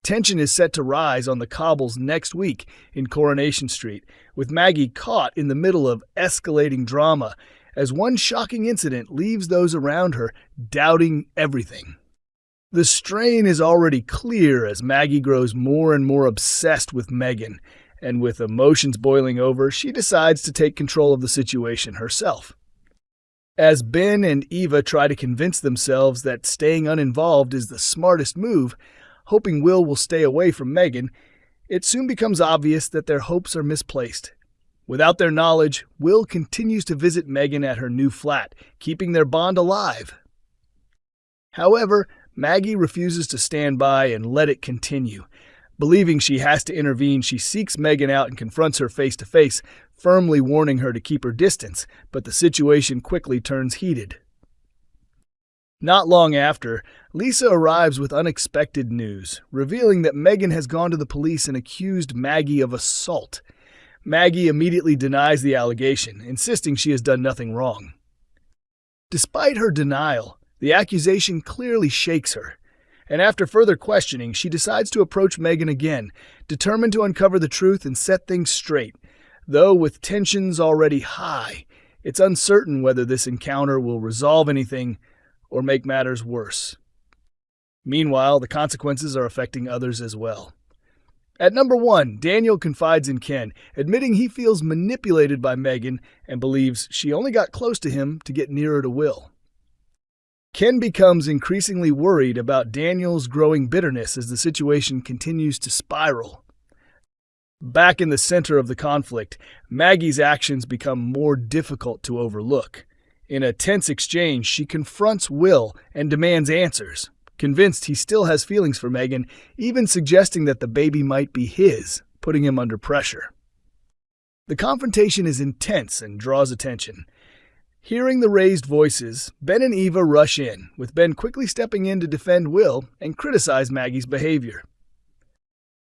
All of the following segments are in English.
Tension is set to rise on the cobbles next week in Coronation Street, with Maggie caught in the middle of escalating drama as one shocking incident leaves those around her doubting everything. The strain is already clear as Maggie grows more and more obsessed with Megan, and with emotions boiling over, she decides to take control of the situation herself. As Ben and Eva try to convince themselves that staying uninvolved is the smartest move, hoping Will stay away from Megan, it soon becomes obvious that their hopes are misplaced. Without their knowledge, Will continues to visit Megan at her new flat, keeping their bond alive. However, Maggie refuses to stand by and let it continue. Believing she has to intervene, she seeks Megan out and confronts her face-to-face, firmly warning her to keep her distance, but the situation quickly turns heated. Not long after, Lisa arrives with unexpected news, revealing that Megan has gone to the police and accused Maggie of assault. Maggie immediately denies the allegation, insisting she has done nothing wrong. Despite her denial, the accusation clearly shakes her, and after further questioning, she decides to approach Megan again, determined to uncover the truth and set things straight. Though with tensions already high, it's uncertain whether this encounter will resolve anything or make matters worse. Meanwhile, the consequences are affecting others as well. At number 1, Daniel confides in Ken, admitting he feels manipulated by Megan and believes she only got close to him to get nearer to Will. Ken becomes increasingly worried about Daniel's growing bitterness as the situation continues to spiral. Back in the center of the conflict, Maggie's actions become more difficult to overlook. In a tense exchange, she confronts Will and demands answers, convinced he still has feelings for Megan, even suggesting that the baby might be his, putting him under pressure. The confrontation is intense and draws attention. Hearing the raised voices, Ben and Eva rush in, with Ben quickly stepping in to defend Will and criticize Maggie's behavior.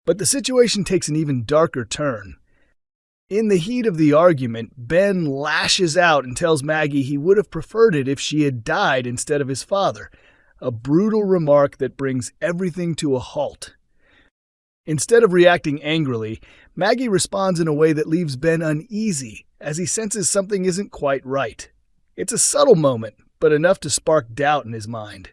But the situation takes an even darker turn. In the heat of the argument, Ben lashes out and tells Maggie he would have preferred it if she had died instead of his father, a brutal remark that brings everything to a halt. Instead of reacting angrily, Maggie responds in a way that leaves Ben uneasy as he senses something isn't quite right. It's a subtle moment, but enough to spark doubt in his mind.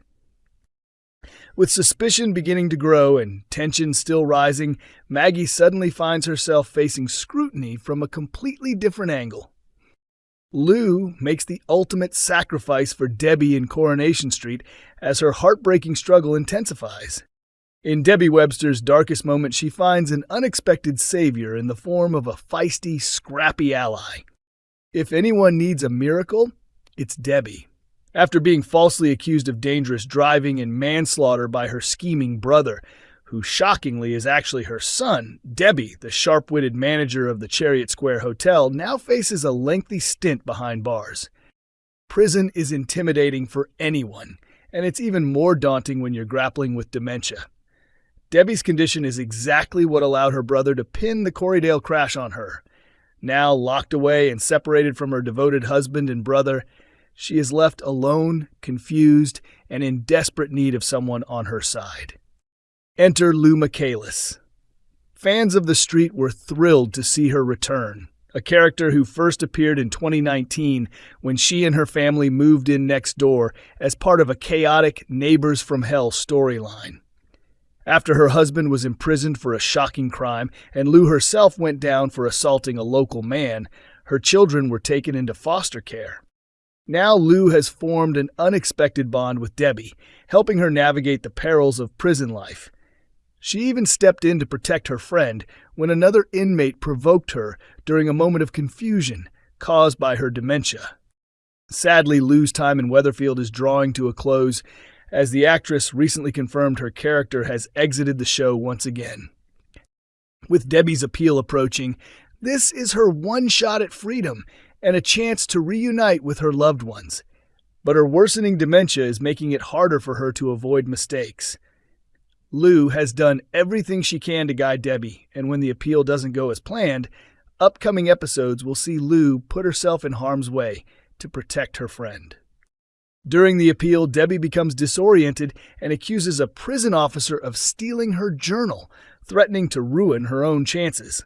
With suspicion beginning to grow and tension still rising, Maggie suddenly finds herself facing scrutiny from a completely different angle. Lou makes the ultimate sacrifice for Debbie in Coronation Street as her heartbreaking struggle intensifies. In Debbie Webster's darkest moment, she finds an unexpected savior in the form of a feisty, scrappy ally. If anyone needs a miracle, it's Debbie. After being falsely accused of dangerous driving and manslaughter by her scheming brother, who shockingly is actually her son, Debbie, the sharp-witted manager of the Chariot Square Hotel, now faces a lengthy stint behind bars. Prison is intimidating for anyone, and it's even more daunting when you're grappling with dementia. Debbie's condition is exactly what allowed her brother to pin the Corriedale crash on her. Now locked away and separated from her devoted husband and brother, she is left alone, confused, and in desperate need of someone on her side. Enter Lou Michaelis. Fans of the street were thrilled to see her return, a character who first appeared in 2019 when she and her family moved in next door as part of a chaotic Neighbors from Hell storyline. After her husband was imprisoned for a shocking crime and Lou herself went down for assaulting a local man, her children were taken into foster care. Now Lou has formed an unexpected bond with Debbie, helping her navigate the perils of prison life. She even stepped in to protect her friend when another inmate provoked her during a moment of confusion caused by her dementia. Sadly, Lou's time in Weatherfield is drawing to a close, as the actress recently confirmed her character has exited the show once again. With Debbie's appeal approaching, this is her one shot at freedom and a chance to reunite with her loved ones. But her worsening dementia is making it harder for her to avoid mistakes. Lou has done everything she can to guide Debbie, and when the appeal doesn't go as planned, upcoming episodes will see Lou put herself in harm's way to protect her friend. During the appeal, Debbie becomes disoriented and accuses a prison officer of stealing her journal, threatening to ruin her own chances.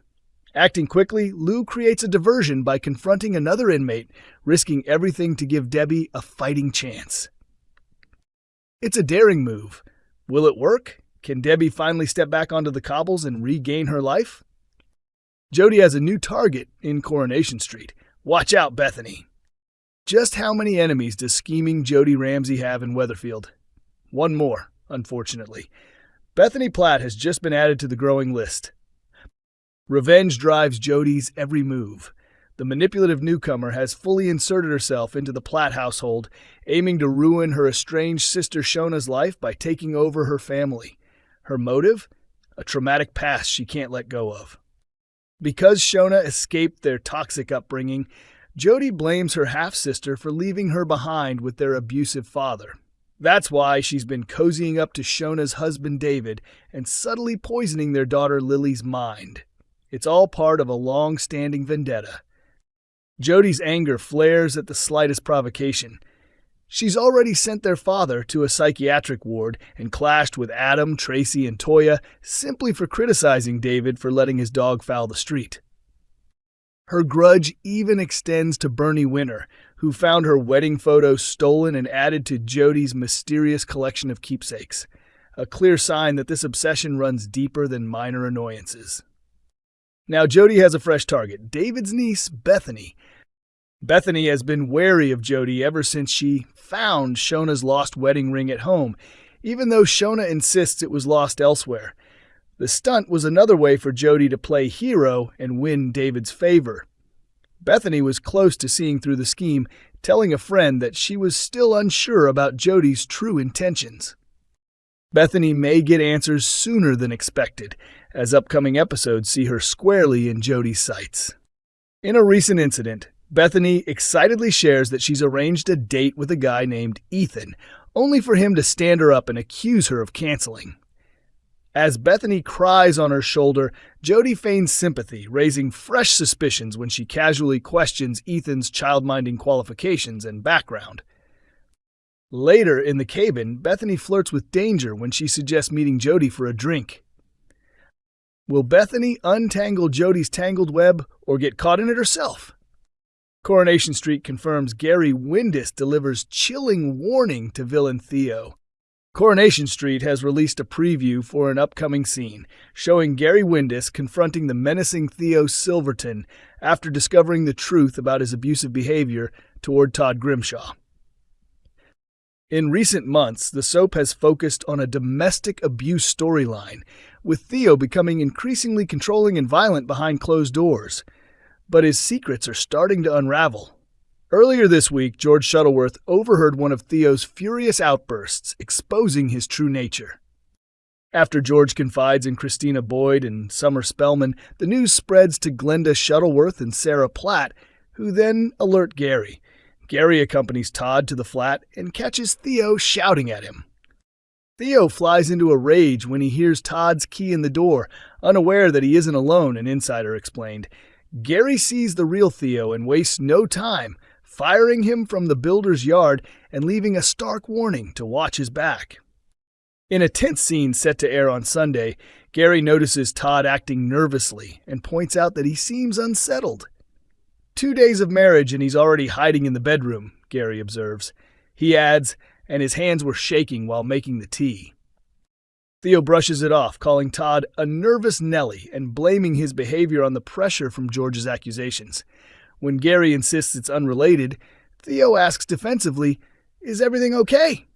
Acting quickly, Lou creates a diversion by confronting another inmate, risking everything to give Debbie a fighting chance. It's a daring move. Will it work? Can Debbie finally step back onto the cobbles and regain her life? Jody has a new target in Coronation Street. Watch out, Bethany. Just how many enemies does scheming Jody Ramsey have in Weatherfield? One more, unfortunately. Bethany Platt has just been added to the growing list. Revenge drives Jody's every move. The manipulative newcomer has fully inserted herself into the Platt household, aiming to ruin her estranged sister Shona's life by taking over her family. Her motive? A traumatic past she can't let go of. Because Shona escaped their toxic upbringing, Jody blames her half-sister for leaving her behind with their abusive father. That's why she's been cozying up to Shona's husband David and subtly poisoning their daughter Lily's mind. It's all part of a long-standing vendetta. Jody's anger flares at the slightest provocation. She's already sent their father to a psychiatric ward and clashed with Adam, Tracy, and Toya simply for criticizing David for letting his dog foul the street. Her grudge even extends to Bernie Winter, who found her wedding photos stolen and added to Jody's mysterious collection of keepsakes, a clear sign that this obsession runs deeper than minor annoyances. Now Jody has a fresh target, David's niece, Bethany. Bethany has been wary of Jody ever since she found Shona's lost wedding ring at home, even though Shona insists it was lost elsewhere. The stunt was another way for Jody to play hero and win David's favor. Bethany was close to seeing through the scheme, telling a friend that she was still unsure about Jody's true intentions. Bethany may get answers sooner than expected, as upcoming episodes see her squarely in Jody's sights. In a recent incident, Bethany excitedly shares that she's arranged a date with a guy named Ethan, only for him to stand her up and accuse her of canceling. As Bethany cries on her shoulder, Jody feigns sympathy, raising fresh suspicions when she casually questions Ethan's child-minding qualifications and background. Later in the cabin, Bethany flirts with danger when she suggests meeting Jody for a drink. Will Bethany untangle Jody's tangled web or get caught in it herself? Coronation Street confirms Gary Windis delivers chilling warning to villain Theo. Coronation Street has released a preview for an upcoming scene, showing Gary Windis confronting the menacing Theo Silverton after discovering the truth about his abusive behavior toward Todd Grimshaw. In recent months, the soap has focused on a domestic abuse storyline, with Theo becoming increasingly controlling and violent behind closed doors. But his secrets are starting to unravel. Earlier this week, George Shuttleworth overheard one of Theo's furious outbursts, exposing his true nature. After George confides in Christina Boyd and Summer Spellman, the news spreads to Glenda Shuttleworth and Sarah Platt, who then alert Gary. Gary accompanies Todd to the flat and catches Theo shouting at him. Theo flies into a rage when he hears Todd's key in the door, unaware that he isn't alone, an insider explained. Gary sees the real Theo and wastes no time, firing him from the builder's yard and leaving a stark warning to watch his back. In a tense scene set to air on Sunday, Gary notices Todd acting nervously and points out that he seems unsettled. 2 days of marriage and he's already hiding in the bedroom, Gary observes. He adds, and his hands were shaking while making the tea. Theo brushes it off, calling Todd a nervous Nelly and blaming his behavior on the pressure from George's accusations. When Gary insists it's unrelated, Theo asks defensively, "Is everything okay?"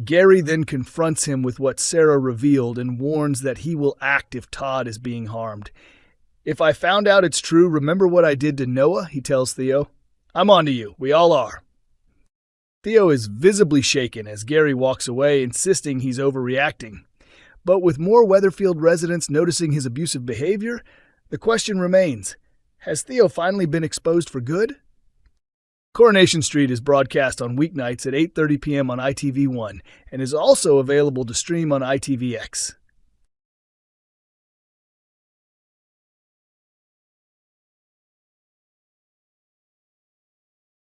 Gary then confronts him with what Sarah revealed and warns that he will act if Todd is being harmed. "If I found out it's true, remember what I did to Noah?" he tells Theo. "I'm on to you. We all are." Theo is visibly shaken as Gary walks away, insisting he's overreacting. But with more Weatherfield residents noticing his abusive behavior, the question remains, has Theo finally been exposed for good? Coronation Street is broadcast on weeknights at 8:30 p.m. on ITV1 and is also available to stream on ITVX.